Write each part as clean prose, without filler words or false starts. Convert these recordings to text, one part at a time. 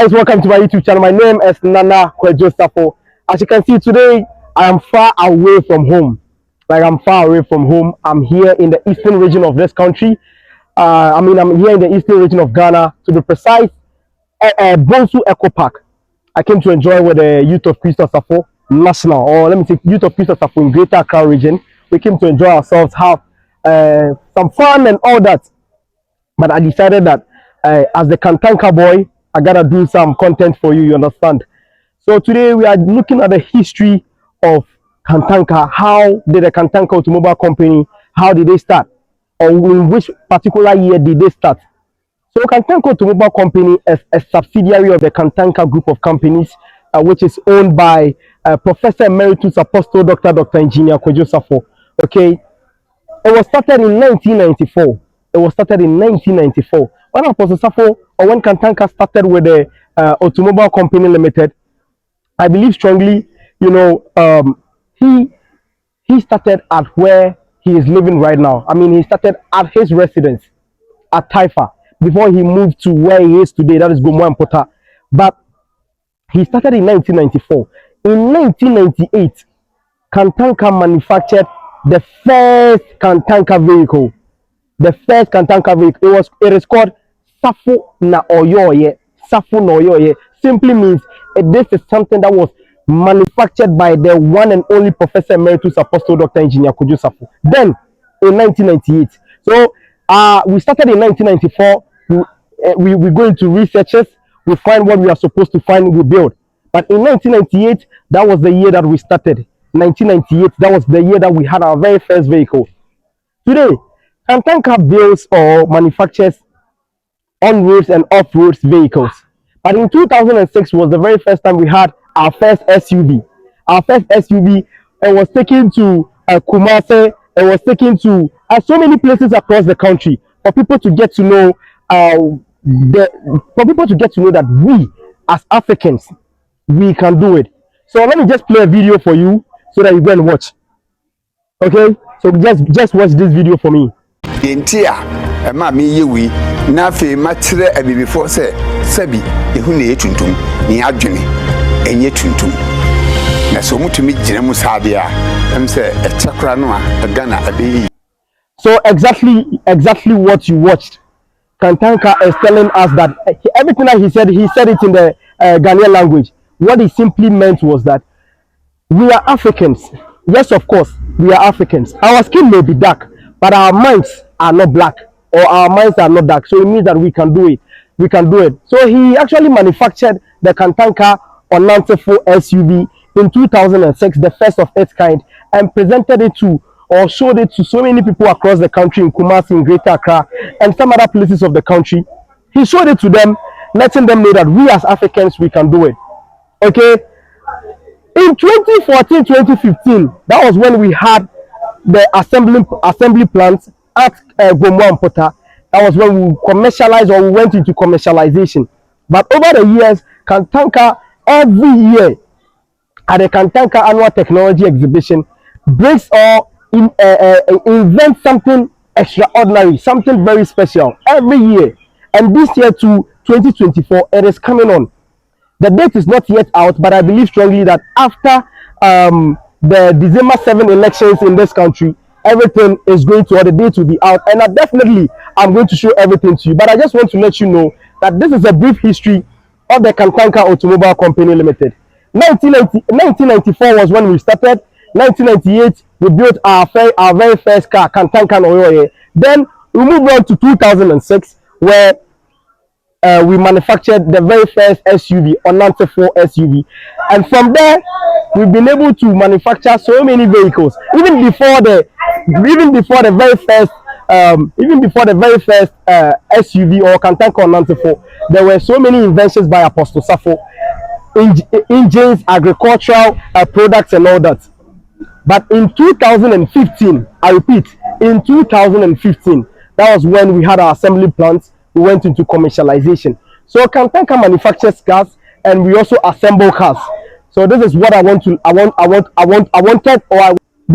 guys, welcome to my YouTube channel. My name is Nana Kwejosafo. As you can see today, I am far away from home. I'm far away from home. I'm here in the eastern region of this country. I'm here in the eastern region of Ghana, to be precise, Bonsu Eco Park. I came to enjoy with the youth of Christo Safo National, or let me say youth of Christo Safo in Greater Accra region. We came to enjoy ourselves, have some fun and all that. But I decided that as the Kantanka boy, I gotta do some content for you, you understand? So today we are looking at the history of Kantanka. How did the Kantanka Automobile Company, how did they start? Or in which particular year did they start? So Kantanka Automobile Company is a subsidiary of the Kantanka Group of Companies, which is owned by Professor Emeritus Apostle Dr. Engineer Kwejosafo. Okay, it was started in 1994. It was started in 1994. When Apostle Safo, or when Kantanka started with the Automobile Company Limited, I believe strongly, he started at where he is living right now. I mean, he started at his residence at Taifa before he moved to where he is today, that is Gomo Pota. But he started in 1994. In 1998, Kantanka manufactured the first Kantanka vehicle. The first Kantanka vehicle. It is called Safo na Oyoye. Safo na Oyoye simply means this is something that was manufactured by the one and only Professor Emeritus Apostle Dr. Engineer Kwejosafo. Then in 1998. So we started in 1994. We go into researches. We find what we are supposed to find. We build. But in 1998, that was the year that we started. 1998, that was the year that we had our very first vehicle. Today, Kantanka builds or manufactures on-roads and off-roads vehicles. But in 2006 was the very first time we had our first SUV. Our first SUV, it was taken to Kumasi. It was taken to so many places across the country for people to get to know that we as Africans, we can do it. So let me just play a video for you so that you go and watch. Okay, so just watch this video for me. Na fe matre abibifo se sabi ehu na etuntum ni adwene enye tuntum na so mutumi gina mu sabia em se echakra no a Ghana abeyi. So exactly what you watched. Kantanka is telling us that everything that he said it in the Ghanaian language. What he simply meant was that we are Africans. Yes, of course, we are Africans. Our skin may be dark, but our minds are not black. Or our minds are not dark, so it means that we can do it. We can do it. So he actually manufactured the Kantanka Automobile SUV in 2006, the first of its kind, and presented it to or showed it to so many people across the country, in Kumasi, in Greater Accra, and some other places of the country. He showed it to them, letting them know that we as Africans, we can do it. Okay. In 2014, 2015, that was when we had the assembly plants at Gomo Pota. That was when we commercialized, or we went into commercialization. But over the years, Kantanka, every year at the Kantanka Annual Technology Exhibition, brings or invents something extraordinary, something very special every year. And this year to 2024, it is coming on. The date is not yet out, but I believe strongly that after the December 7 elections in this country, everything is going to, or the date will be out, and I'm going to show everything to you. But I just want to let you know that this is a brief history of the Kantanka Automobile Company Limited. 1994 was when we started. 1998 we built our very first car, Kantanka Automobile. Then we moved on to 2006, where we manufactured the very first SUV, Automobile SUV, and from there we've been able to manufacture so many vehicles. Even before the very first SUV or Kantanka Automobile, there were so many inventions by Apostle Safo, engines, agricultural products, and all that. But in 2015, I repeat, in 2015, that was when we had our assembly plants. We went into commercialization. So Kantanka manufactures cars, and we also assemble cars. So this is what this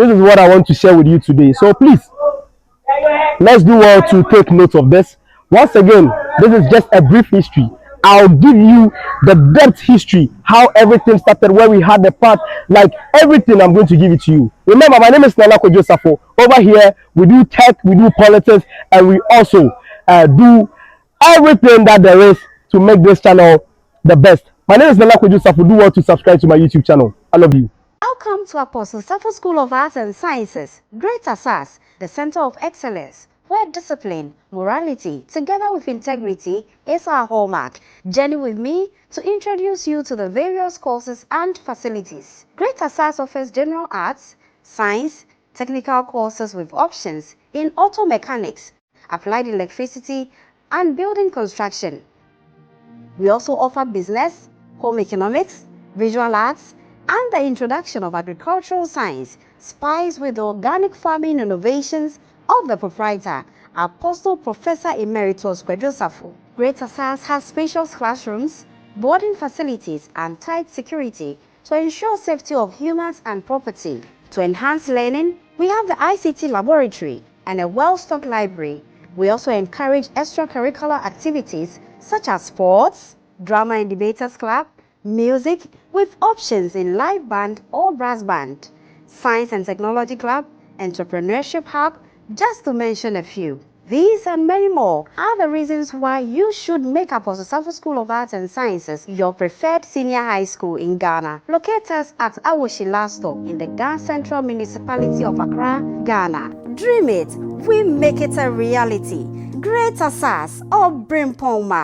is what I want to share with you today. So please, let's do well to take note of this. Once again, this is just a brief history I'll give you the depth history, how everything started, where we had the path, like everything. I'm going to give it to you. Remember, my name is Nana Joseph. Over here, we do tech, we do politics, and we also do everything that there is to make this channel the best. My name is Nana Joseph. Do well to subscribe to my YouTube channel. I love you. Welcome to Apostle Safo School of Arts and Sciences, Greater SAS, the Center of Excellence, where discipline, morality, together with integrity, is our hallmark. Journey with me to introduce you to the various courses and facilities. Greater SAS offers general arts, science, technical courses with options in auto mechanics, applied electricity, and building construction. We also offer business, home economics, visual arts, and the introduction of agricultural science, spiced with the organic farming innovations of the proprietor, Apostle Professor Emeritus Kwejosafo. Greater SAS has spacious classrooms, boarding facilities, and tight security to ensure safety of humans and property. To enhance learning, we have the ICT laboratory and a well-stocked library. We also encourage extracurricular activities such as sports, drama and debaters club, music with options in live band or brass band, science and technology club, entrepreneurship hub, just to mention a few. These and many more are the reasons why you should make Apostle Safo School of Arts and Sciences your preferred senior high school in Ghana. Locate us at Awoshi Lasto in the Ghana Central Municipality of Accra, Ghana. Dream it, we make it a reality. Greater SAS or Brimpoma.